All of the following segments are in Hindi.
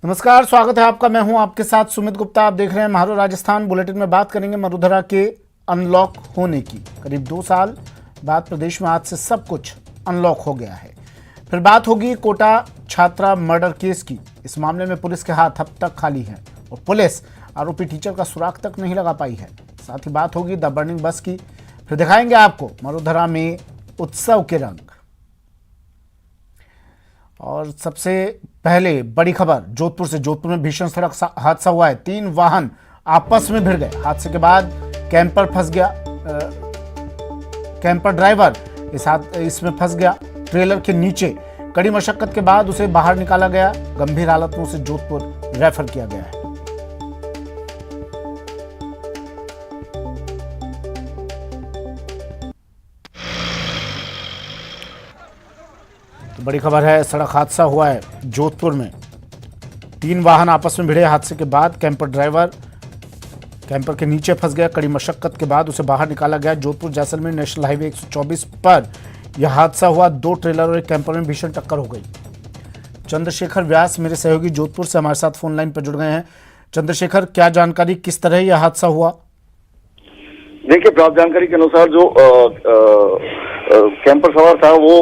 नमस्कार, स्वागत है आपका। मैं हूं आपके साथ सुमित गुप्ता। आप देख रहे हैं महारो राजस्थान। बुलेटिन में बात करेंगे मरुधरा के अनलॉक होने की। करीब 2 साल बाद प्रदेश में आज से सब कुछ अनलॉक हो गया है। फिर बात होगी कोटा छात्रा मर्डर केस की। इस मामले में पुलिस के हाथ अब तक खाली हैं और पुलिस आरोपी टीचर का सुराग तक नहीं लगा पाई है। साथ ही बात होगी द बर्निंग बस की। फिर दिखाएंगे आपको मरुधरा में उत्सव के रंग। और सबसे पहले बड़ी खबर जोधपुर से। जोधपुर में भीषण सड़क हादसा हुआ है। 3 वाहन आपस में भिड़ गए। हादसे के बाद कैंपर फंस गया। कैंपर ड्राइवर इसमें फंस गया ट्रेलर के नीचे। कड़ी मशक्कत के बाद उसे बाहर निकाला गया। गंभीर हालत में उसे जोधपुर रेफर किया गया है। बड़ी खबर है, सड़क हादसा हुआ है जोधपुर में। 3 वाहन आपस में भिड़े। हादसे के बाद कैंपर ड्राइवर कैंपर के नीचे फंस गया। कड़ी मशक्कत के बाद उसे बाहर निकाला गया। जोधपुर जैसलमेर नेशनल हाईवे 124 पर यह हादसा हुआ। 2 ट्रेलर और एक कैंपर में भीषण टक्कर हो गई। चंद्रशेखर व्यास मेरे सहयोगी जोधपुर से हमारे साथ फोन लाइन पर जुड़ गए हैं। चंद्रशेखर, क्या जानकारी, किस तरह यह हादसा हुआ? देखिए, प्राप्त जानकारी के अनुसार जो कैंपर सवार था वो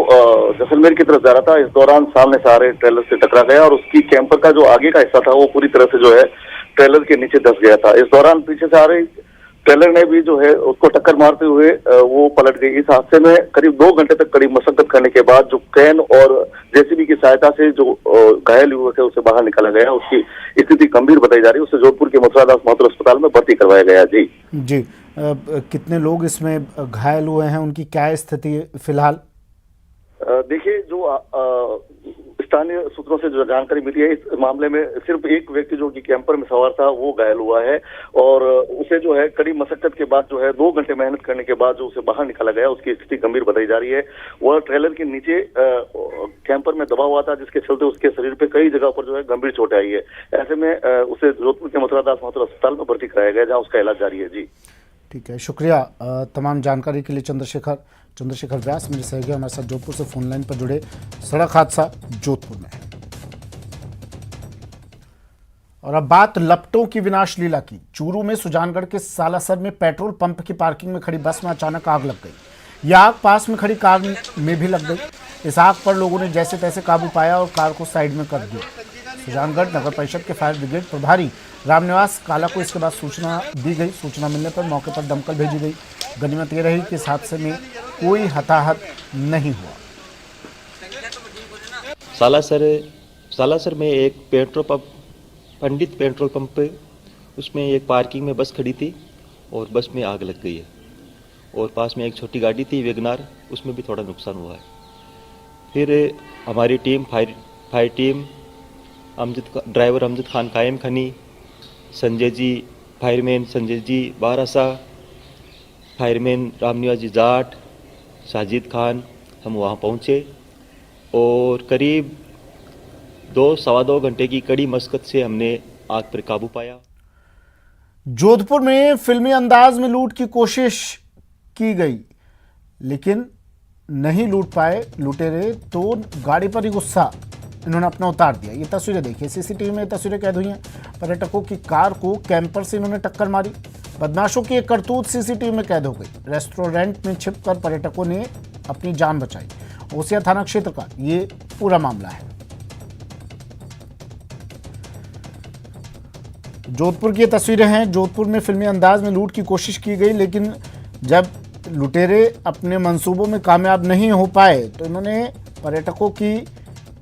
जैसलमेर की तरफ जा रहा था। इस दौरान सामने से आ रहे ट्रेलर से टकरा गया और उसकी कैंपर का जो आगे का हिस्सा था वो पूरी तरह से जो है ट्रेलर के नीचे धंस गया था। इस दौरान पीछे से आ रही ट्रेलर ने भी जो है उसको टक्कर मारते हुए वो पलट गई। इस हादसे में करीब 2 घंटे तक कड़ी मशक्कत करने के बाद जो क्रेन और जेसीबी की सहायता से जो घायल युवक है उसे बाहर निकाला गया। उसकी स्थिति गंभीर बताई जा रही है। उसे जोधपुर के मथुरादास माथुर अस्पताल में भर्ती करवाया गया। जी कितने लोग इसमें घायल हुए हैं, उनकी क्या स्थिति फिलहाल? देखिए, जो स्थानीय सूत्रों से जो जानकारी मिली है, इस मामले में सिर्फ एक व्यक्ति जो कि कैंपर में सवार था वो घायल हुआ है और उसे जो है कड़ी मशक्कत के बाद जो है 2 घंटे मेहनत करने के बाद जो उसे बाहर निकाला गया। उसकी स्थिति गंभीर बताई जा रही है। वह ट्रेलर के नीचे कैंपर में दबा हुआ था, जिसके चलते उसके शरीर पे कई जगह पर जो है गंभीर चोटें आई है। ऐसे में उसे जोधपुर के मथुरादास माथुर अस्पताल में भर्ती कराया गया, जहाँ उसका इलाज जारी है। जी ठीक है, शुक्रिया तमाम जानकारी के लिए चंद्रशेखर व्यास मेरे सहयोगी हमारे साथ जोधपुर से फोन लाइन पर जुड़े। सड़क हादसा जोधपुर में। और अब बात लपटों की विनाश लीला की। चूरू में सुजानगढ़ के सालासर में पेट्रोल पंप की पार्किंग में खड़ी बस में अचानक आग लग गई। यह आग पास में खड़ी कार में भी लग गई। इस आग पर लोगों ने जैसे तैसे काबू पाया और कार को साइड में कर दिया। सुजानगढ़ नगर परिषद के फायर ब्रिगेड प्रभारी रामनिवास काला को इसके बाद सूचना दी गई। सूचना मिलने पर मौके पर दमकल भेजी गई। गनीमत ये रही कि इस हादसे में कोई हताहत नहीं हुआ। सालासर में एक पेट्रोल पंप, पंडित पेट्रोल पंप पे, उसमें एक पार्किंग में बस खड़ी थी और बस में आग लग गई है। और पास में एक छोटी गाड़ी थी वेगनार, उसमें भी थोड़ा नुकसान हुआ है। फिर हमारी team fire team driver Amjad Khan कायम खनी, संजय जी फायरमैन संजय जी बारासा, फायरमैन रामनिवास जी जाट, साजिद खान, हम वहाँ पहुँचे और करीब 2-2.25 घंटे की कड़ी मशक्कत से हमने आग पर काबू पाया। जोधपुर में फिल्मी अंदाज में लूट की कोशिश की गई, लेकिन नहीं लूट पाए लुटेरे, तो गाड़ी पर ही गुस्सा इन्होंने अपना उतार दिया। ये तस्वीरें देखिए, सीसीटीवी में तस्वीरें कैद हुई हैं। पर्यटकों की कार को कैंपर से इन्होंने टक्कर मारी। बदमाशों की एक करतूत सीसीटीवी में कैद हो गई। रेस्टोरेंट में छिपकर पर्यटकों ने अपनी जान बचाई। ओसिया थाना क्षेत्र का ये पूरा मामला है। जोधपुर की ये तस्वीरें हैं। जोधपुर में फिल्मी अंदाज में लूट की कोशिश की गई, लेकिन जब लुटेरे अपने मंसूबों में कामयाब नहीं हो पाए तो इन्होंने पर्यटकों की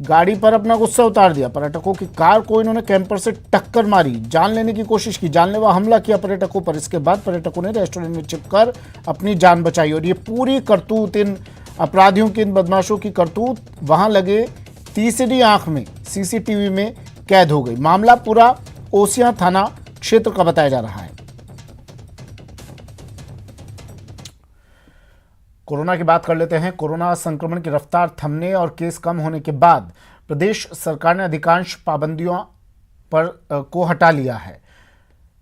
गाड़ी पर अपना गुस्सा उतार दिया। पर्यटकों की कार को इन्होंने कैंपर से टक्कर मारी, जान लेने की कोशिश की, जानलेवा हमला किया पर्यटकों पर। इसके बाद पर्यटकों ने रेस्टोरेंट में छिपकर अपनी जान बचाई। और ये पूरी करतूत, इन अपराधियों की, इन बदमाशों की करतूत वहां लगे तीसरी आंख में सीसीटीवी में कैद हो गई। मामला पूरा ओसिया थाना क्षेत्र का बताया जा रहा है। कोरोना की बात कर लेते हैं। कोरोना संक्रमण की रफ्तार थमने और केस कम होने के बाद प्रदेश सरकार ने अधिकांश पाबंदियों को हटा लिया है।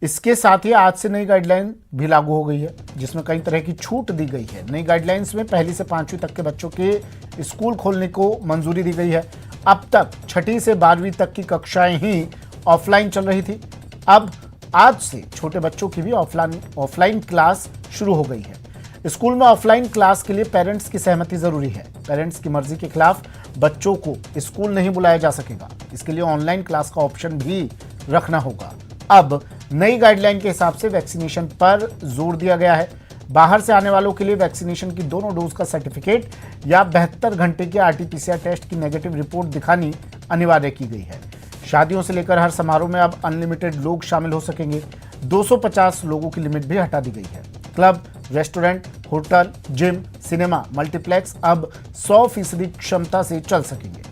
इसके साथ ही आज से नई गाइडलाइन भी लागू हो गई है, जिसमें कई तरह की छूट दी गई है। नई गाइडलाइंस में पहली से 5वीं तक के बच्चों के स्कूल खोलने को मंजूरी दी गई है। अब तक 6ठी से 12वीं तक की कक्षाएं ही ऑफलाइन चल रही थी। अब आज से छोटे बच्चों की भी ऑफलाइन क्लास शुरू हो गई है। स्कूल में ऑफलाइन क्लास के लिए पेरेंट्स की सहमति जरूरी है। पेरेंट्स की मर्जी के खिलाफ बच्चों को स्कूल नहीं बुलाया जा सकेगा। इसके लिए ऑनलाइन क्लास का ऑप्शन भी रखना होगा। अब नई गाइडलाइन के हिसाब से वैक्सीनेशन पर जोर दिया गया है। बाहर से आने वालों के लिए वैक्सीनेशन की दोनों डोज का सर्टिफिकेट या 72 घंटे के RT-PCR टेस्ट की नेगेटिव रिपोर्ट दिखानी अनिवार्य की गई है। शादियों से लेकर हर समारोह में अब अनलिमिटेड लोग शामिल हो सकेंगे। 250 लोगों की लिमिट भी हटा दी गई है। Club, restaurant, hotel, gym, cinema, multiplex अब 100% क्षमता से चल सकेंगे।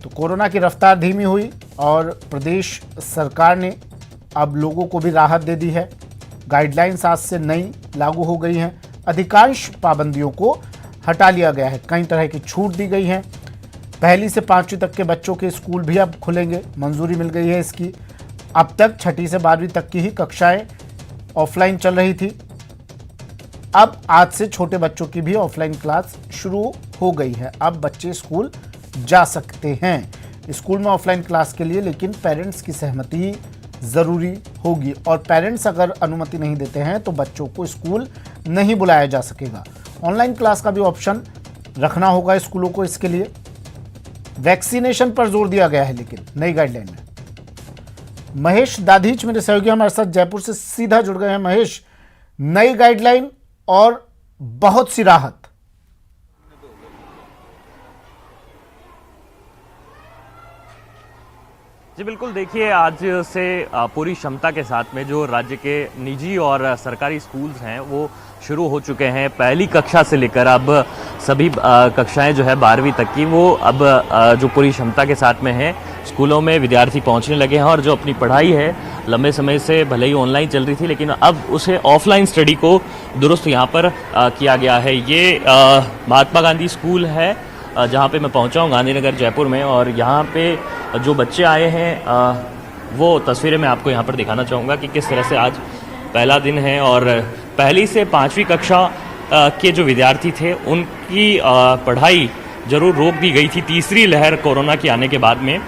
तो कोरोना की रफ्तार धीमी हुई और प्रदेश सरकार ने अब लोगों को भी राहत दे दी है। गाइडलाइंस आज से नई लागू हो गई हैं। अधिकांश पाबंदियों को हटा लिया गया है। कई तरह की छूट दी गई हैं। पहली से 5वीं तक के बच्चों के स्कूल भी अब खुलेंगे, मंजूरी मिल गई है इसकी। अब तक 6ठी से 12वीं तक की ही कक्षाएं ऑफलाइन चल रही थी। अब आज से छोटे बच्चों की भी ऑफलाइन क्लास शुरू हो गई है। अब बच्चे स्कूल जा सकते हैं। स्कूल में ऑफलाइन क्लास के लिए लेकिन पेरेंट्स की सहमति ज़रूरी होगी और पेरेंट्स अगर अनुमति नहीं देते हैं तो बच्चों को स्कूल नहीं बुलाया जा सकेगा। ऑनलाइन क्लास का भी ऑप्शन रखना होगा स्कूलों को। इसके लिए वैक्सीनेशन पर जोर दिया गया है लेकिन नई गाइडलाइन में। महेश दाधीच मेरे सहयोगी हमारे साथ जयपुर से सीधा जुड़ गए हैं। महेश, नई गाइडलाइन और बहुत सी राहत। जी बिल्कुल, देखिए आज से पूरी क्षमता के साथ में जो राज्य के निजी और सरकारी स्कूल्स हैं वो शुरू हो चुके हैं। पहली कक्षा से लेकर अब सभी कक्षाएं जो है 12वीं तक की वो अब जो पूरी क्षमता के साथ में है। स्कूलों में विद्यार्थी पहुंचने लगे हैं और जो अपनी पढ़ाई है लंबे समय से भले ही ऑनलाइन चल रही थी लेकिन अब उसे ऑफलाइन स्टडी को दुरुस्त यहाँ पर किया गया है। ये महात्मा गांधी स्कूल है जहाँ पे मैं पहुँचा हूँ गांधीनगर जयपुर में, और यहाँ पे जो बच्चे आए हैं वो तस्वीरें मैं आपको यहाँ पर दिखाना चाहूँगा कि किस तरह से आज पहला दिन है। और पहली से 5वीं कक्षा के जो विद्यार्थी थे उनकी पढ़ाई जरूर रोक दी गई थी तीसरी लहर कोरोना की आने के बाद में।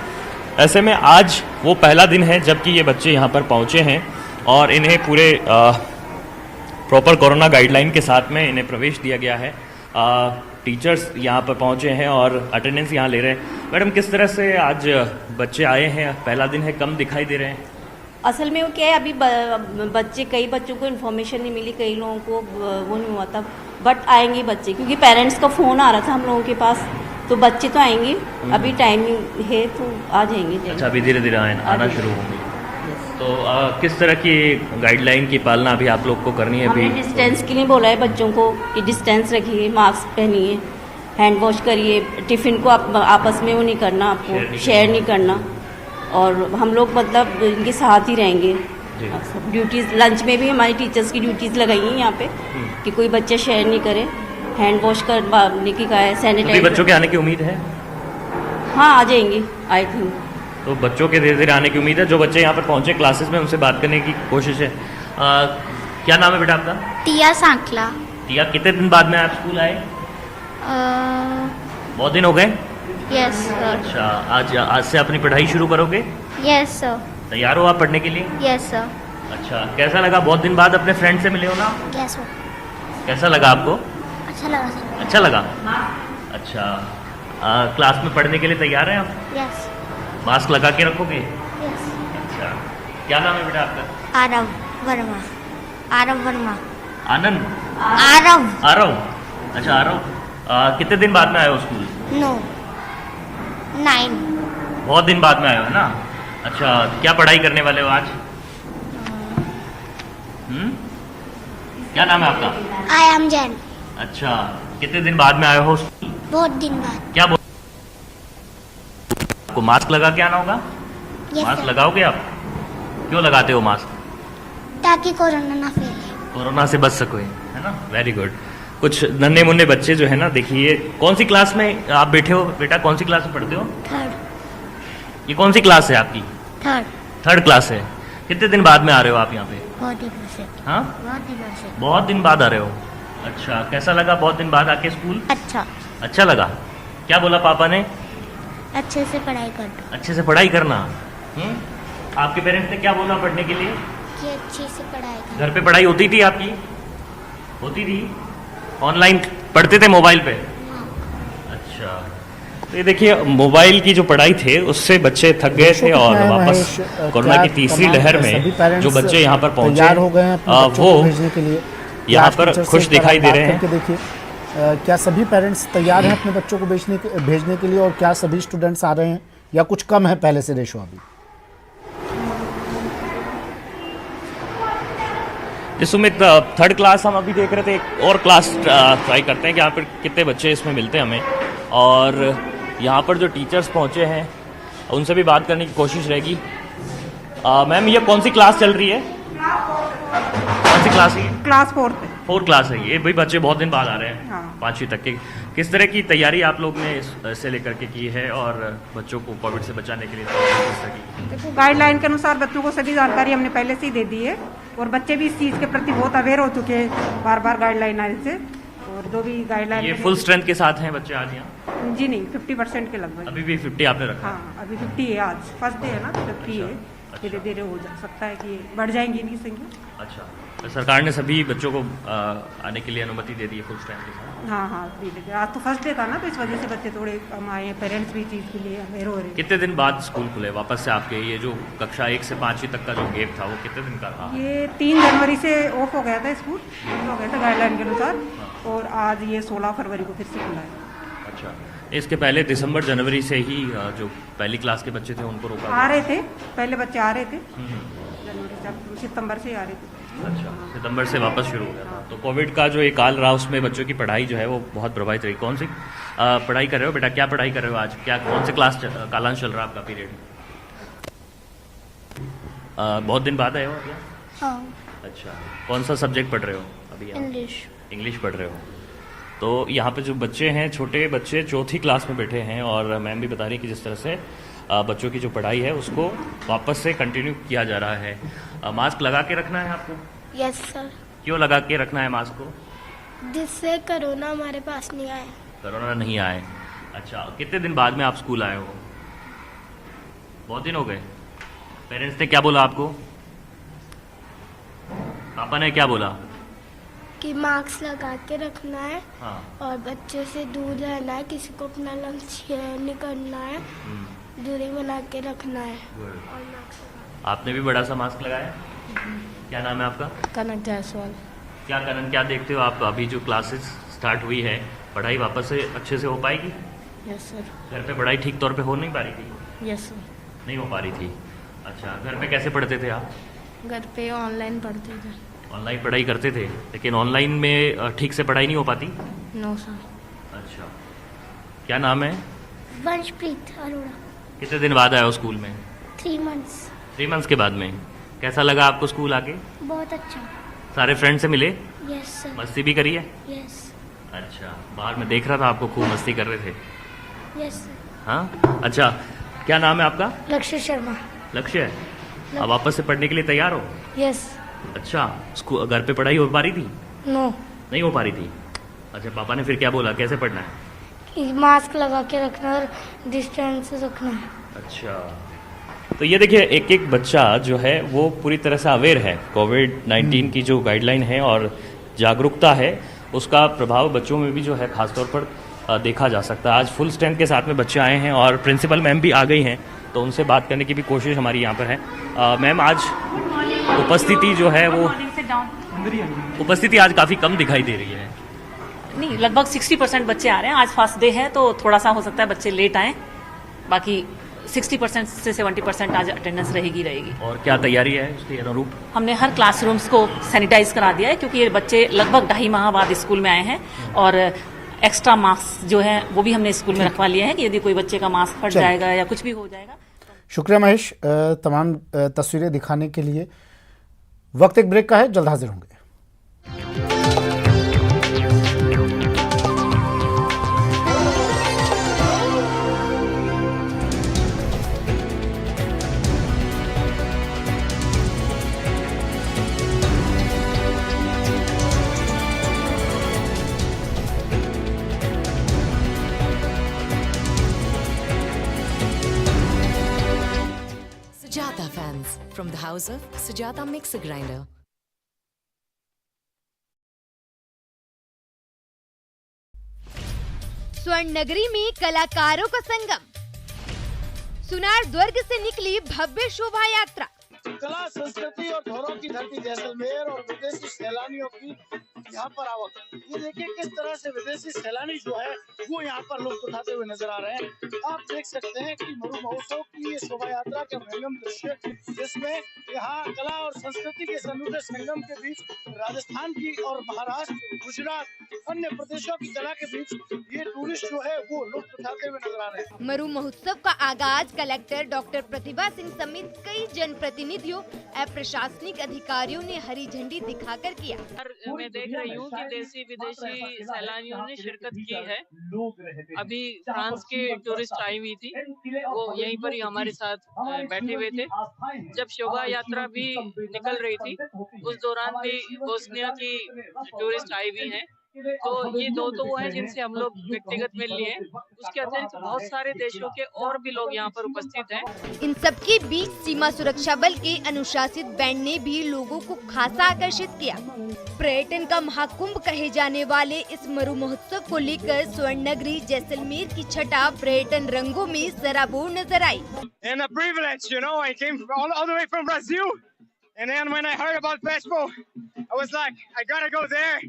ऐसे में आज वो पहला दिन है जबकि ये बच्चे यहाँ पर पहुँचे हैं और इन्हें पूरे प्रॉपर कोरोना गाइडलाइन के साथ में इन्हें प्रवेश दिया गया है। टीचर्स यहाँ पर पहुँचे हैं और अटेंडेंस यहाँ ले रहे हैं। मैडम, किस तरह से आज बच्चे आए हैं? पहला दिन है, कम दिखाई दे रहे हैं। असल में वो क्या है, अभी कई बच्चों को इन्फॉर्मेशन नहीं मिली, कई लोगों को वो नहीं हुआ था, बट आएंगे बच्चे क्योंकि पेरेंट्स का फ़ोन आ रहा था हम लोगों के पास, तो बच्चे तो आएंगे। अभी टाइम है तो आ जाएंगे। अच्छा, अभी धीरे धीरे आना शुरू होंगे। तो किस तरह की गाइडलाइन की पालना अभी आप लोग को करनी है? हमने डिस्टेंस के लिए बोला है बच्चों को कि डिस्टेंस रखिए, मास्क पहनिए, हैंड वॉश करिए, टिफ़िन को आप आपस में वो नहीं करना, आपको शेयर नहीं करना, और हम लोग मतलब इनके साथ ही रहेंगे। ड्यूटीज़ लंच में भी हमारी टीचर्स की ड्यूटीज़ लगाई हैं यहाँ पे कि कोई बच्चे शेयर नहीं करे, हैंड वॉश करवाने की कहा है, सैनिटाइजर। बच्चों के आने की उम्मीद है? हाँ, आ जाएंगे आई थिंक। तो बच्चों के धीरे धीरे आने की उम्मीद है। जो बच्चे यहाँ पर पहुँचे क्लासेस में उनसे बात करने की कोशिश है। क्या नाम है बेटा आपका? टिया सांखला। टिया, कितने दिन बाद में आप स्कूल आए? बहुत दिन हो गए? Yes sir. अच्छा, आज से अपनी पढ़ाई शुरू करोगे? Yes sir. तैयार हो आप पढ़ने के लिए? Yes sir. अच्छा, कैसा लगा? बहुत दिन बाद अपने फ्रेंड से मिले हो ना? Yes sir. कैसा लगा आपको? अच्छा लगा सर। अच्छा लगा? अच्छा, क्लास में पढ़ने के लिए तैयार हैं आप? यस। मास्क लगा के रखोगे? यस। अच्छा, क्या नाम है बेटा आपका? आरव वर्मा। आरव वर्मा। आनंद? आरव। आरव। अच्छा आरव, कितने दिन बाद में आए हो स्कूल? 9। बहुत दिन बाद में आए हो ना? अच्छा, क्या पढ़ाई करने वाले हो आज? क्या नाम है आपका? I am Jain. अच्छा, कितने दिन बाद में आए हो स्कूल? बहुत दिन बाद। क्या आपको मास्क लगा के आना होगा? Yes mask sir. लगाओगे आप? क्यों लगाते हो मास्क? ताकि कोरोना ना फैले। कोरोना से बच सको, है ना? Very good. कुछ नन्हे मुन्ने बच्चे जो है ना, देखिए कौन सी क्लास में आप बैठे हो बेटा? कौन सी क्लास में पढ़ते हो? 3rd। ये कौन सी क्लास है आपकी? 3rd। 3rd क्लास है। कितने दिन बाद में आ रहे हो आप यहाँ पे? बहुत दिनों से। हाँ, बहुत दिनों से। बहुत दिन बाद आ रहे हो। अच्छा, कैसा लगा बहुत दिन बाद आके स्कूल? अच्छा, अच्छा लगा। क्या बोला पापा ने? अच्छे से पढ़ाई करना। अच्छे से पढ़ाई करना। आपके पेरेंट्स ने क्या बोला पढ़ने के लिए? कि अच्छे से पढ़ाई करना। घर पे पढ़ाई होती थी आपकी? होती थी? ऑनलाइन पढ़ते थे मोबाइल पे? अच्छा, तो ये देखिए मोबाइल की जो पढ़ाई थे उससे बच्चे थक गए थे और वापस कोरोना की तीसरी लहर में जो बच्चे यहाँ पर पहुंचे तैयार हो गए हैं अपने बच्चों वो को भेजने के लिए। यहाँ क्लास पर टीचर से खुश एक बार दिखाई दे बात रहे हैं। करके देखिए क्या सभी पेरेंट्स तैयार हैं अपने बच्चों को भेजने के लिए, और क्या सभी स्टूडेंट्स आ रहे हैं या कुछ कम है पहले से रेशो अभी? सुमित, थर्ड क्लास हम अभी देख रहे थे, एक और क्लास ट्राई करते हैं कि यहाँ पर कितने बच्चे इसमें मिलते हैं हमें, और यहाँ पर जो टीचर्स पहुँचे हैं उनसे भी बात करने की कोशिश रहेगी। मैम, ये कौन सी क्लास चल रही है? कौन सी क्लास है? क्लास 4 क्लास है। ये भी बच्चे बहुत दिन बाद आ रहे हैं। हाँ। 5वीं तक के किस तरह की तैयारी आप लोग ने इससे लेकर के की है और बच्चों को कोविड से बचाने के लिए किस तरह की? देखो, गाइडलाइन के अनुसार बच्चों को सभी जानकारी हमने पहले से ही दे दी है और बच्चे भी इस चीज़ के प्रति बहुत अवेयर हो चुके हैं बार बार गाइडलाइन आने से। और जो भी गाइडलाइन ये फुल स्ट्रेंथ के साथ हैं बच्चे आज यहाँ? जी नहीं, 50% के लगभग। अभी भी 50 आपने रखा? हाँ, अभी 50 है। आज फर्स्ट डे है ना, 50 है। धीरे धीरे हो जा सकता है कि बढ़ जाएंगी इनकी संख्या। अच्छा, तो सरकार ने सभी बच्चों को आने के लिए अनुमति दे दी है फुल स्ट्रेंथ के साथ? हाँ हाँ, धीरे आज तो फर्स्ट डे था ना, तो इस वजह से बच्चे थोड़े कम आए हैं। पेरेंट्स भी चीज़ के लिए अवेयर हो रहे हैं। कितने दिन बाद स्कूल खुले वापस से आपके? ये जो कक्षा 1 से 5वीं तक का जो गैप था वो कितने दिन का रहा? ये 3 जनवरी से ऑफ हो गया था, स्कूल हो गया था गाइडलाइन के अनुसार, और आज ये 16 फरवरी को फिर से खुला है। अच्छा, इसके पहले दिसंबर जनवरी से ही जो पहली क्लास के बच्चे थे उनको रोका आ रहे थे, पहले बच्चे आ रहे थे जनवरी से, सितंबर से आ रहे थे। अच्छा, सितंबर से वापस शुरू हो गया था। तो कोविड का जो एक काल रहा उसमें बच्चों की पढ़ाई जो है वो बहुत प्रभावित रही। कौन सी पढ़ाई कर रहे हो बेटा? क्या पढ़ाई कर रहे हो आज? क्या कौन से क्लास कालांश चल रहा है आपका पीरियड? बहुत दिन बाद आए हो क्या? हाँ, अच्छा, कौन सा सब्जेक्ट पढ़ रहे हो अभी? इंग्लिश। इंग्लिश पढ़ रहे हो। तो यहाँ पे जो बच्चे हैं, छोटे बच्चे 4थी क्लास में बैठे हैं, और मैम भी बता रही कि जिस तरह से बच्चों की जो पढ़ाई है उसको वापस से कंटिन्यू किया जा रहा है। मास्क लगा के रखना है आपको? Yes sir. क्यों लगा के रखना है मास्क को? जिससे कोरोना हमारे पास नहीं आए। कोरोना नहीं आए। अच्छा, कितने दिन बाद में आप स्कूल आए हो? बहुत दिन हो गए। पेरेंट्स ने क्या बोला आपको? पापा ने क्या बोला? कि मास्क लगा के रखना है। हाँ। और बच्चों से दूर रहना है, किसी को अपना लंच शेयर नहीं करना है, दूरी बना के रखना है। और मास्क आपने भी बड़ा सा मास्क लगाया? क्या नाम है आपका? कनक जायसवाल। क्या करण, क्या देखते हो आप? अभी जो क्लासेस स्टार्ट हुई है, पढ़ाई वापस से अच्छे से हो पाएगी? Yes sir. घर पे पढ़ाई ठीक तौर पे हो नहीं पा रही थी? Yes sir. नहीं हो पा रही थी। अच्छा, घर पे कैसे पढ़ते थे आप? घर पे ऑनलाइन पढ़ते थे। ऑनलाइन पढ़ाई करते थे, लेकिन ऑनलाइन में ठीक से पढ़ाई नहीं हो पाती? No sir. अच्छा, क्या नाम है? वंशप्रीत अरोड़ा। कितने दिन बाद आए हो स्कूल में? 3 मंथ्स। 3 मंथ्स के बाद में। कैसा लगा आपको स्कूल आके? बहुत अच्छा। सारे फ्रेंड से मिले? Yes sir. मस्ती भी करी है? यस। अच्छा, बाहर में देख रहा था आपको खूब मस्ती कर रहे थे। Yes sir. हाँ, अच्छा, क्या नाम है आपका? लक्ष्य शर्मा। लक्ष्य है। अब वापस से पढ़ने के लिए तैयार हो? यस। अच्छा, स्कूल घर पे पढ़ाई हो पा रही थी? नो। नहीं हो पा रही थी। अच्छा, पापा ने फिर क्या बोला, कैसे पढ़ना है? मास्क लगा के रखना और डिस्टेंस रखना है। अच्छा, तो ये देखिए एक एक बच्चा जो है वो पूरी तरह से अवेयर है कोविड-19 की जो गाइडलाइन है और जागरूकता है उसका प्रभाव बच्चों में भी जो है खासतौर पर देखा जा सकता है। आज फुल स्ट्रेंथ के साथ में बच्चे आए हैं और प्रिंसिपल मैम भी आ गई हैं, तो उनसे बात करने की भी कोशिश हमारी यहाँ पर है। मैम, आज उपस्थिति जो है वो उपस्थिति आज काफ़ी कम दिखाई दे रही है। नहीं, लगभग 60% बच्चे आ रहे हैं। आज फर्स्ट डे है तो थोड़ा सा हो सकता है बच्चे लेट आए, बाकी 60% से 70% आज अटेंडेंस रहेगी। और क्या तैयारी है उसके अनुरूप? हमने हर क्लासरूम्स को सैनिटाइज करा दिया है, क्योंकि ये बच्चे लगभग 2.5 माह बाद स्कूल में आए हैं, और एक्स्ट्रा मास्क जो है वो भी हमने स्कूल में रखवा लिए हैं कि यदि कोई बच्चे का मास्क फट जाएगा या कुछ भी हो जाएगा। शुक्रिया महेश, तमाम तस्वीरें दिखाने के लिए। वक्त एक ब्रेक का है, जल्द हाजिर होंगे। from the house of Sujata Mixer Grinder. स्वर्ण नगरी में कलाकारों का संगम, सुनार दुर्ग से निकली भव्य शोभा यात्रा। कला संस्कृति और धरोहर की धरती जैसलमेर और विदेशी सैलानियों की यहाँ पर आवक। ये देखिए किस तरह से विदेशी सैलानी जो है वो यहाँ पर लुत्फ उठाते हुए नजर आ रहे हैं। आप देख सकते हैं कि मरु महोत्सव की ये शोभा यात्रा का रंगम दृश्य, जिसमें यहाँ कला और संस्कृति के अनूठे संगम के बीच राजस्थान की और महाराष्ट्र, गुजरात, अन्य प्रदेशों की कला के बीच ये टूरिस्ट जो है वो लुत्फ उठाते हुए नजर आ रहे हैं। मरु महोत्सव का आगाज कलेक्टर डॉक्टर प्रतिभा सिंह समेत कई जनप्रतिनिधियों और प्रशासनिक अधिकारियों ने हरी झंडी दिखाकर किया। मैं देख रही हूँ कि देशी विदेशी सैलानियों ने शिरकत की है। अभी फ्रांस के टूरिस्ट आई हुई थी, वो यहीं पर ही हमारे साथ बैठे हुए थे। जब शोभा यात्रा भी निकल रही थी उस दौरान भी बोस्निया की टूरिस्ट आई हुई हैं। तो ये दो तो वो हैं जिनसे हम लोग व्यक्तिगत मिल लिए। उसके अतिरिक्त बहुत सारे देशों के और भी लोग यहाँ पर उपस्थित हैं। इन सबके बीच सीमा सुरक्षा बल के अनुशासित बैंड ने भी लोगों को खासा आकर्षित किया। पर्यटन का महाकुंभ कहे जाने वाले इस मरु महोत्सव को लेकर स्वर्ण नगरी जैसलमेर की छटा पर्यटन रंगों में सराबोर नजर आई। And a privilege, you know, I came all the way from Brazil, and then when I heard about Fespo, I was like, I gotta go there,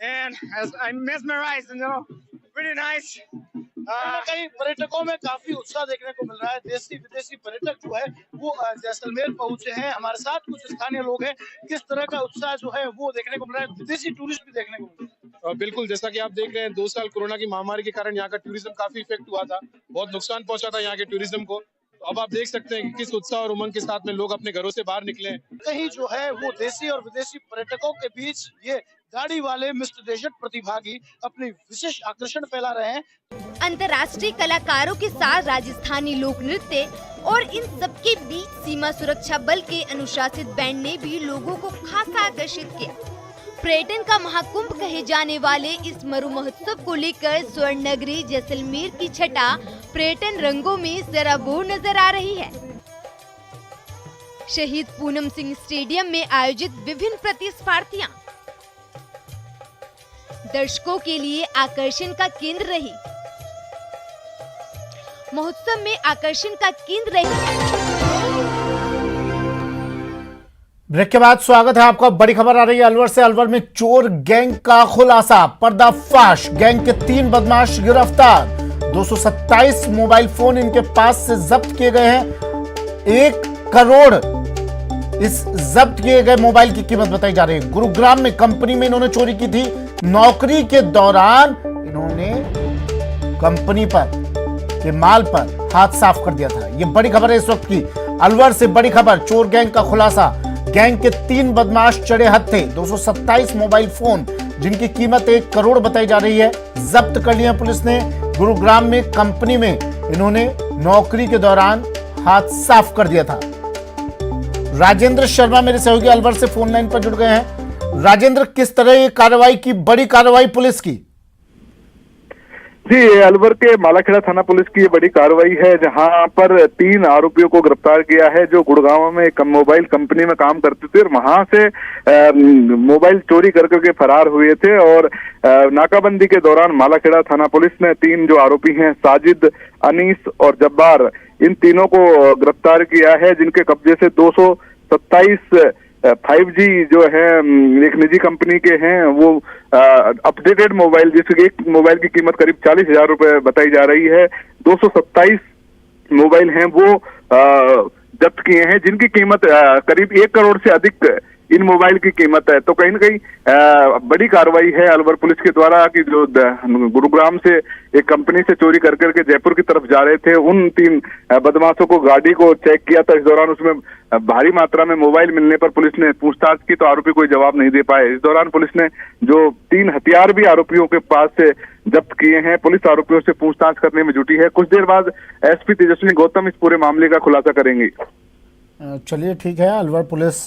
and I'm mesmerized, you know, pretty nice. कई पर्यटकों में काफी उत्साह देखने को मिल रहा है। देशी विदेशी पर्यटक जो है वो जैसलमेर पहुंचे हैं। हमारे साथ कुछ स्थानीय लोग हैं। किस तरह का उत्साह जो है वो देखने को मिल रहा है, विदेशी टूरिस्ट भी देखने को मिल रहा है। बिल्कुल, जैसा कि आप देख रहे हैं 2 साल कोरोना की महामारी के कारण यहाँ का टूरिज्म काफी इफेक्ट हुआ था, बहुत नुकसान पहुंचा था यहाँ के टूरिज्म को। अब आप देख सकते हैं कि किस उत्साह और उमंग के साथ में लोग अपने घरों से बाहर निकले। कहीं जो है वो देशी और विदेशी पर्यटकों के बीच ये गाड़ी वाले मिस्टर डेजर्ट प्रतिभागी अपनी विशेष आकर्षण फैला रहे हैं। अंतर्राष्ट्रीय कलाकारों के साथ राजस्थानी लोक नृत्य और इन सबके बीच सीमा सुरक्षा बल के अनुशासित बैंड ने भी लोगों को खासा आकर्षित किया। पर्यटन का महाकुंभ कहे जाने वाले इस मरु महोत्सव को लेकर स्वर्ण नगरी जैसलमेर की छटा पर्यटन रंगों में सराबोर नजर आ रही है। शहीद पूनम सिंह स्टेडियम में आयोजित विभिन्न प्रतिस्पर्धियां दर्शकों के लिए आकर्षण का केंद्र रही। महोत्सव में आकर्षण का केंद्र रही। ब्रेक के बाद स्वागत है आपका। बड़ी खबर आ रही है अलवर से। अलवर में चोर गैंग का खुलासा, पर्दाफाश। गैंग के 3 बदमाश गिरफ्तार। 227 मोबाइल फोन इनके पास से जब्त किए गए हैं। 1 करोड़ इस जब्त किए गए मोबाइल की कीमत बताई जा रही है। गुरुग्राम में कंपनी में इन्होंने चोरी की थी। नौकरी के दौरान इन्होंने कंपनी पर के माल पर हाथ साफ कर दिया था। ये बड़ी खबर है इस वक्त की। अलवर से बड़ी खबर, चोर गैंग का खुलासा। गैंग के 3 बदमाश चढ़े हत्थे। 227 मोबाइल फोन जिनकी कीमत 1 करोड़ बताई जा रही है जब्त कर लिया पुलिस ने। गुरुग्राम में कंपनी में इन्होंने नौकरी के दौरान हाथ साफ कर दिया था। राजेंद्र शर्मा मेरे सहयोगी अलवर से फोन लाइन पर जुड़ गए हैं। राजेंद्र, किस तरह ये कार्रवाई की, बड़ी कार्रवाई पुलिस की? जी, अलवर के मालाखेड़ा थाना पुलिस की ये बड़ी कार्रवाई है, जहां पर 3 आरोपियों को गिरफ्तार किया है जो गुड़गांव में एक मोबाइल कंपनी में काम करते थे और वहां से मोबाइल चोरी कर करके फरार हुए थे। और नाकाबंदी के दौरान मालाखेड़ा थाना पुलिस ने 3 जो आरोपी हैं, साजिद, अनीस और जब्बार, इन तीनों को गिरफ्तार किया है, जिनके कब्जे से 227 5G जो है एक निजी कंपनी के हैं, वो अपडेटेड मोबाइल, जिसकी एक मोबाइल की कीमत करीब 40,000 रुपए बताई जा रही है। 227 मोबाइल हैं वो जब्त किए हैं, जिनकी कीमत करीब 1 करोड़ से अधिक इन मोबाइल की कीमत है। तो कहीं न कहीं बड़ी कार्रवाई है अलवर पुलिस के द्वारा कि जो गुरुग्राम से एक कंपनी से चोरी कर करके जयपुर की तरफ जा रहे थे, उन 3 बदमाशों को गाड़ी को चेक किया था। इस दौरान उसमें भारी मात्रा में मोबाइल मिलने पर पुलिस ने पूछताछ की तो आरोपी कोई जवाब नहीं दे पाए। इस दौरान पुलिस ने जो 3 हथियार भी आरोपियों के पास से जब्त किए हैं, पुलिस आरोपियों से पूछताछ करने में जुटी है। कुछ देर बाद एसपी तेजस्विनी गौतम इस पूरे मामले का खुलासा करेंगी। चलिए ठीक है। अलवर पुलिस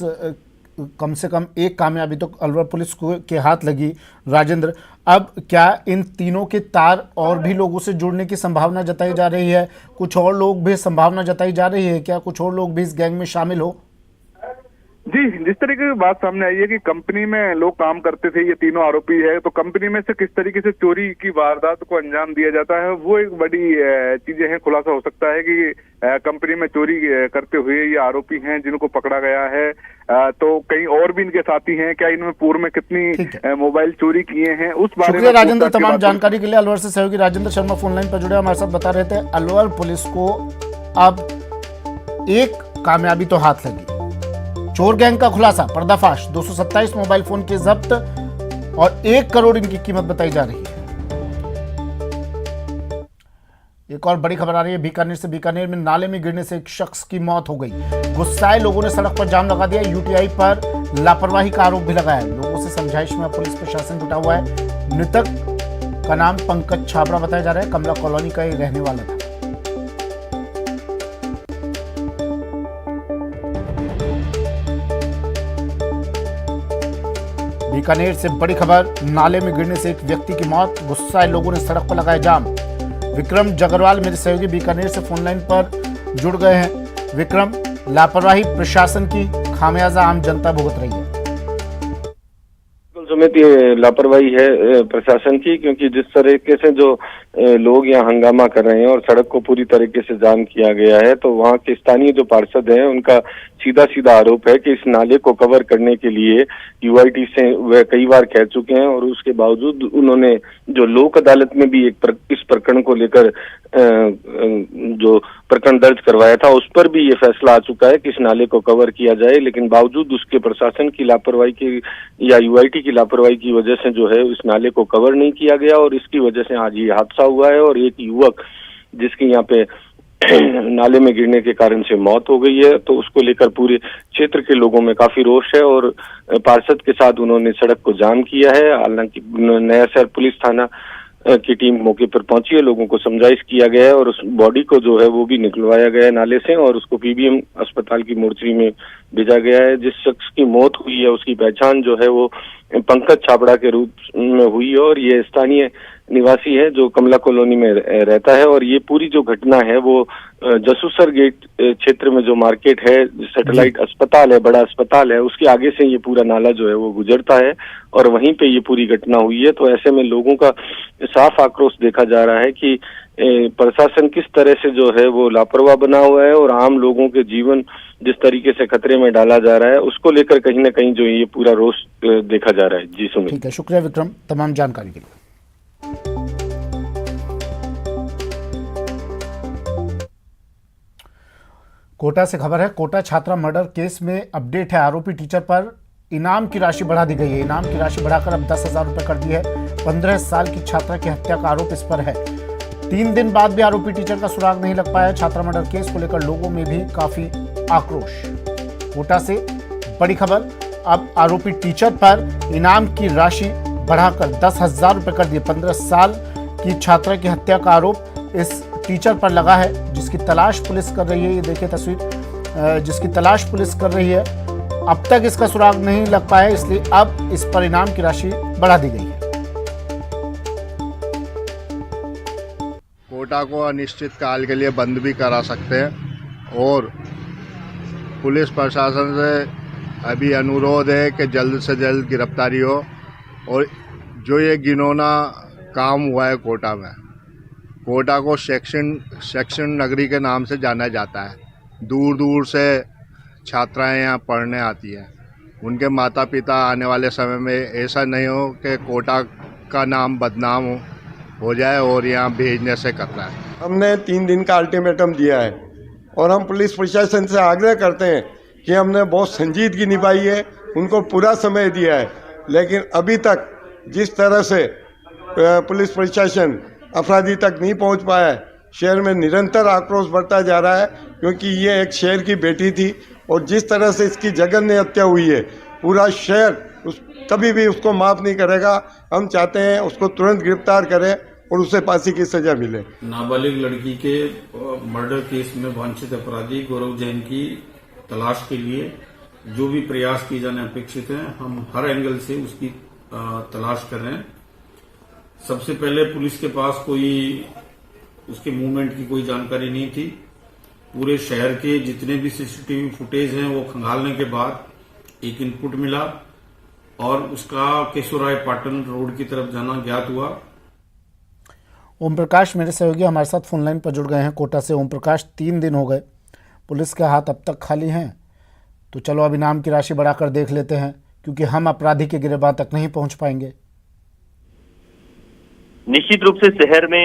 कम से कम एक कामयाबी तो अलवर पुलिस को के हाथ लगी। राजेंद्र, अब क्या इन तीनों के तार और भी लोगों से जुड़ने की संभावना जताई जा रही है? कुछ और लोग भी संभावना जताई जा रही है क्या कुछ और लोग भी इस गैंग में शामिल हो? जी, जिस तरीके की बात सामने आई है कि कंपनी में लोग काम करते थे, ये तीनों आरोपी है, तो कंपनी में से किस तरीके से चोरी की वारदात को अंजाम दिया जाता है, वो एक बड़ी चीजें हैं। खुलासा हो सकता है कि कंपनी में चोरी करते हुए ये आरोपी हैं जिनको पकड़ा गया है। तो कहीं और भी इनके साथी हैं, क्या इनमें पूर्व में कितनी मोबाइल चोरी किए हैं, उस बारे में। राजेंद्र, तमाम जानकारी के लिए अलवर से सहयोगी राजेंद्र शर्मा फोन लाइन पर जुड़े हमारे साथ, बता रहे थे अलवर पुलिस को अब एक कामयाबी तो हाथ लगी। चोर गैंग का खुलासा, पर्दाफाश, 227 मोबाइल फोन के जब्त और 1 करोड़ इनकी कीमत बताई जा रही है। एक और बड़ी खबर आ रही है बीकानेर से। बीकानेर में नाले में गिरने से एक शख्स की मौत हो गई। गुस्साए लोगों ने सड़क पर जाम लगा दिया। यूटीआई पर लापरवाही का आरोप भी लगाया। लोगों से समझाइश में पुलिस प्रशासन जुटा हुआ है। मृतक का नाम पंकज छाबड़ा बताया जा रहा है। कमला कॉलोनी का ये रहने वाला था। बीकानेर से बड़ी खबर, नाले में गिरने से एक व्यक्ति की मौत। गुस्साए लोगों ने सड़क पर लगाया जाम। विक्रम जगरवाल मेरे सहयोगी बीकानेर से फोन लाइन पर जुड़ गए हैं। विक्रम, लापरवाही प्रशासन की खामियाजा आम जनता भुगत रही है। समिति लापरवाही है प्रशासन की, क्योंकि जिस तरीके से जो लोग यहाँ हंगामा कर रहे हैं और सड़क को पूरी तरीके से जाम किया गया है, तो वहाँ के स्थानीय जो पार्षद हैं उनका सीधा सीधा आरोप है कि इस नाले को कवर करने के लिए यूआईटी से वह कई बार कह चुके हैं और उसके बावजूद उन्होंने जो लोक अदालत में भी इस प्रकरण को लेकर जो प्रकरण दर्ज करवाया था, उस पर भी ये फैसला आ चुका है कि इस नाले को कवर किया जाए, लेकिन बावजूद उसके प्रशासन की लापरवाही की या यूआईटी की लापरवाही की वजह से जो है इस नाले को कवर नहीं किया गया और इसकी वजह से आज ये हादसा हुआ है और एक युवक जिसकी यहाँ पे नाले में गिरने के कारण से मौत हो गई है। तो उसको लेकर पूरे क्षेत्र के लोगों में काफी रोष है और पार्षद के साथ उन्होंने सड़क को जाम किया है। हालांकि नया शहर पुलिस थाना की टीम मौके पर पहुंची है, लोगों को समझाइश किया गया है और उस बॉडी को जो है वो भी निकलवाया गया है नाले से और उसको पीबीएम अस्पताल की मोर्चरी में भेजा गया है। जिस शख्स की मौत हुई है उसकी पहचान जो है वो पंकज छाबड़ा के रूप में हुई है और ये स्थानीय निवासी है जो कमला कॉलोनी में रहता है और ये पूरी जो घटना है वो जसूसर गेट क्षेत्र में जो मार्केट है, सैटेलाइट अस्पताल है, बड़ा अस्पताल है, उसके आगे से ये पूरा नाला जो है वो गुजरता है और वहीं पे ये पूरी घटना हुई है। तो ऐसे में लोगों का साफ आक्रोश देखा जा रहा है कि प्रशासन किस तरह से जो है वो लापरवाह बना हुआ है और आम लोगों के जीवन जिस तरीके से खतरे में डाला जा रहा है उसको लेकर कहीं ना कहीं जो ये पूरा रोष देखा जा रहा है। जी सुमित। ठीक है, शुक्रिया विक्रम तमाम जानकारी के लिए। कोटा से खबर है। कोटा छात्रा मर्डर केस में अपडेट है। आरोपी टीचर पर इनाम की राशि बढ़ा दी गई है। इनाम की राशि बढ़ाकर अब 10,000 रुपए कर दी है। 15 साल की छात्रा की हत्या का आरोप इस पर है। 3 दिन बाद भी आरोपी टीचर का सुराग नहीं लग पाया। छात्रा मर्डर केस को लेकर लोगों में भी काफी आक्रोश। कोटा से बड़ी खबर, अब आरोपी टीचर पर इनाम की राशि बढ़ाकर 10,000 रुपए कर दिए। 15 साल की छात्रा की हत्या का आरोप इस टीचर पर लगा है, जिसकी तलाश पुलिस कर रही है। ये देखिए तस्वीर, जिसकी तलाश पुलिस कर रही है। अब तक इसका सुराग नहीं लग पाया, इसलिए अब इस पर इनाम की राशि बढ़ा दी गई है। कोटा को अनिश्चित काल के लिए बंद भी करा सकते हैं और पुलिस प्रशासन से अभी अनुरोध है कि जल्द से जल्द गिरफ्तारी हो। और जो ये घिनौना काम हुआ है कोटा में, कोटा को सेक्शन नगरी के नाम से जाना जाता है। दूर दूर से छात्राएं यहाँ पढ़ने आती हैं। उनके माता पिता आने वाले समय में ऐसा नहीं हो कि कोटा का नाम बदनाम हो जाए और यहाँ भेजने से करता है। हमने 3 दिन का अल्टीमेटम दिया है और हम पुलिस प्रशासन से आग्रह करते हैं कि हमने बहुत संजीदगी निभाई है, उनको पूरा समय दिया है, लेकिन अभी तक जिस तरह से पुलिस प्रशासन अपराधी तक नहीं पहुंच पाया है, शहर में निरंतर आक्रोश बढ़ता जा रहा है। क्योंकि ये एक शहर की बेटी थी और जिस तरह से इसकी जघन्य हत्या हुई है, पूरा शहर कभी भी उसको माफ़ नहीं करेगा। हम चाहते हैं उसको तुरंत गिरफ्तार करें और उसे फांसी की सजा मिले। नाबालिग लड़की के मर्डर केस में वांछित अपराधी गौरव जैन की तलाश के लिए जो भी प्रयास किए जाने अपेक्षित हैं, हम हर एंगल से उसकी तलाश कर रहे हैं। सबसे पहले पुलिस के पास कोई उसके मूवमेंट की कोई जानकारी नहीं थी। पूरे शहर के जितने भी सीसीटीवी फुटेज हैं वो खंगालने के बाद एक इनपुट मिला और उसका केशवराय पाटन रोड की तरफ जाना ज्ञात हुआ। ओम प्रकाश मेरे सहयोगी हमारे साथ फोन लाइन पर जुड़ गए हैं कोटा से। ओम प्रकाश, 3 दिन हो गए, पुलिस के हाथ अब तक खाली हैं, तो चलो अब इनाम की राशि बढ़ाकर देख लेते हैं, क्योंकि हम अपराधी के गिरबान तक नहीं पहुंच पाएंगे। निश्चित रूप से शहर में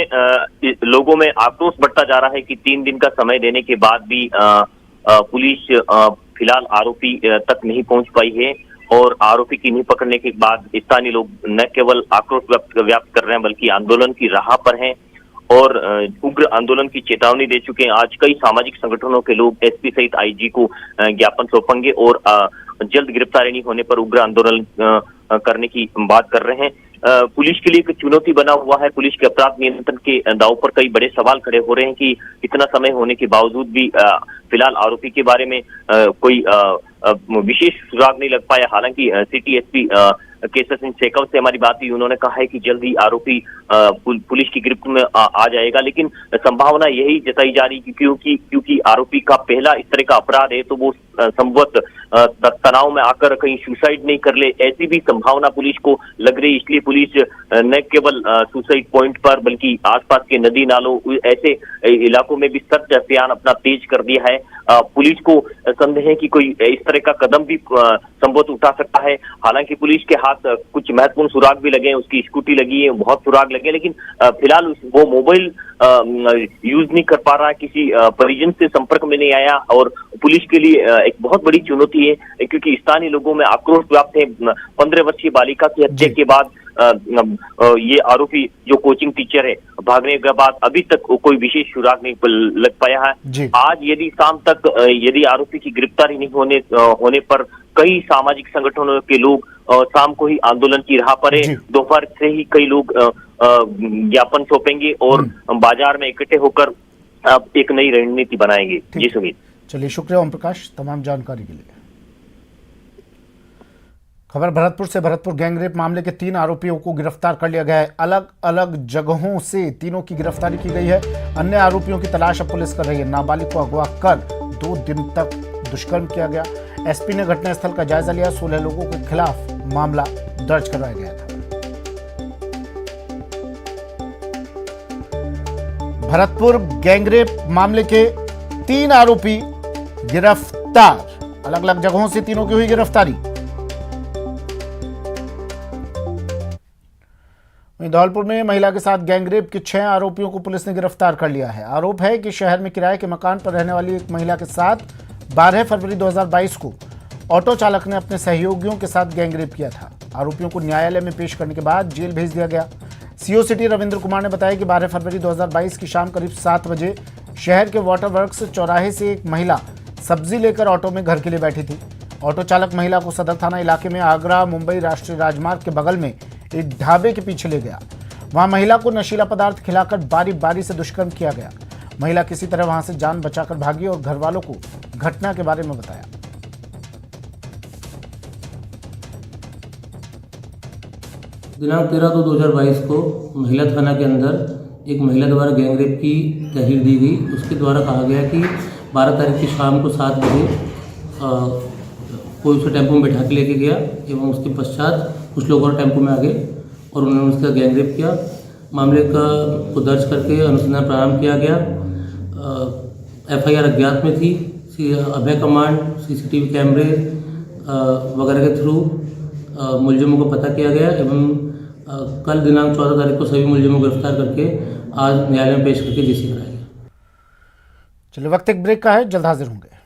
लोगों में आक्रोश बढ़ता जा रहा है कि 3 दिन का समय देने के बाद भी पुलिस फिलहाल आरोपी तक नहीं पहुंच पाई है और आरोपी की नहीं पकड़ने के बाद स्थानीय लोग न केवल आक्रोश व्यक्त कर रहे हैं बल्कि आंदोलन की राह पर हैं और उग्र आंदोलन की चेतावनी दे चुके हैं। आज कई सामाजिक संगठनों के लोग एसपी सहित आईजी को ज्ञापन सौंपेंगे और जल्द गिरफ्तारी नहीं होने पर उग्र आंदोलन करने की बात कर रहे हैं। पुलिस के लिए एक चुनौती बना हुआ है। पुलिस के अपराध नियंत्रण के दाव पर कई बड़े सवाल खड़े हो रहे हैं कि इतना समय होने के बावजूद भी फिलहाल आरोपी के बारे में कोई विशेष सुराग नहीं लग पाया। हालांकि सिटी एसपी केसर सिंह शेखावत से हमारी बात हुई, उन्होंने कहा है कि जल्द ही आरोपी पुलिस की गिरफ्त में आ जाएगा, लेकिन संभावना यही जताई जा रही क्योंकि आरोपी का पहला इस तरह का अपराध है तो वो संभवत तनाव में आकर कहीं सुसाइड नहीं कर ले, ऐसी भी संभावना पुलिस को लग रही। इसलिए पुलिस न केवल सुसाइड पॉइंट पर बल्कि आसपास के नदी नालों ऐसे इलाकों में भी सर्च अभियान अपना तेज कर दिया है। पुलिस को संदेह है कि कोई इस तरह का कदम भी संभवत उठा सकता है। हालांकि पुलिस के हाथ कुछ महत्वपूर्ण सुराग भी लगे हैं, उसकी स्कूटी लगी है, बहुत सुराग लगे, लेकिन फिलहाल वो मोबाइल यूज नहीं कर पा रहा, किसी परिजन से संपर्क में नहीं आया और पुलिस के लिए एक बहुत बड़ी चुनौती है क्योंकि स्थानीय लोगों में आक्रोश व्याप्त है। 15 वर्षीय बालिका की हत्या के बाद ये आरोपी जो कोचिंग टीचर है भागने के बाद अभी तक कोई विशेष सुराग नहीं लग पाया है। आज यदि शाम तक यदि आरोपी की गिरफ्तारी नहीं होने पर कई सामाजिक संगठनों के लोग शाम को ही आंदोलन की राह पर है। दोपहर से ही कई लोग ज्ञापन सौंपेंगे और बाजार में इकट्ठे होकर एक नई रणनीति बनाएंगे। जी सुमित। चलिए, शुक्रिया ओम प्रकाश तमाम जानकारी के लिए। खबर भरतपुर से। भरतपुर गैंगरेप मामले के 3 आरोपियों को गिरफ्तार कर लिया गया है। अलग अलग जगहों से तीनों की गिरफ्तारी की गई है। अन्य आरोपियों की तलाश अब पुलिस कर रही है। नाबालिग को अगवा कर 2 दिन तक दुष्कर्म किया गया। एसपी ने घटनास्थल का जायजा लिया। 16 लोगों के खिलाफ मामला दर्ज करवाया गया था। भरतपुर गैंगरेप मामले के 3 आरोपी गिरफ्तार। अलग अलग जगहों से तीनों की हुई गिरफ्तारी। धौलपुर में महिला के साथ गैंगरेप के 6 आरोपियों को पुलिस ने गिरफ्तार कर लिया है। आरोप है कि शहर में किराए के मकान पर रहने वाली एक महिला के साथ 12 फरवरी 2022 को ऑटो चालक ने अपने सहयोगियों के साथ गैंगरेप किया था। आरोपियों को न्यायालय में पेश करने के बाद जेल भेज दिया गया। सीओ सिटी रविंद्र कुमार ने बताया कि 12 फरवरी 2022 की शाम करीब 7 बजे शहर के वाटर वर्क्स चौराहे से एक महिला सब्जी लेकर ऑटो में घर के लिए बैठी थी। ऑटो चालक महिला को सदर थाना इलाके में आगरा मुंबई राष्ट्रीय राजमार्ग के बगल में एक ढाबे के पीछे ले गया। वहां महिला को नशीला पदार्थ खिलाकर बारी बारी से दुष्कर्म किया गया। महिला किसी तरह वहां से जान बचाकर भागी और घर वालों को घटना के बारे में बताया। दिनांक 13/2/2022 को महिला थाना के अंदर एक महिला द्वारा गैंगरेप की तहरीर दी गई। उसके द्वारा कहा गया कि 12 तारीख की शाम को 7 बजे कोई उसे टेम्पो में बैठा के लेके गया एवं उसके पश्चात कुछ लोग और टेम्पो में आ गए और उन्होंने उसका गैंगरेप किया। मामले को दर्ज करके अनुसंधान प्रारंभ किया गया। FIR अज्ञात में थी। अभय कमांड, CCTV कैमरे वगैरह के थ्रू मुलजिमों को पता किया गया एवं कल दिनांक 14 तारीख को सभी मुलजिमों को गिरफ्तार करके आज न्यायालय में पेश करके जेसी कराया गया। चलिए, वक्त एक ब्रेक का है, जल्द हाजिर होंगे।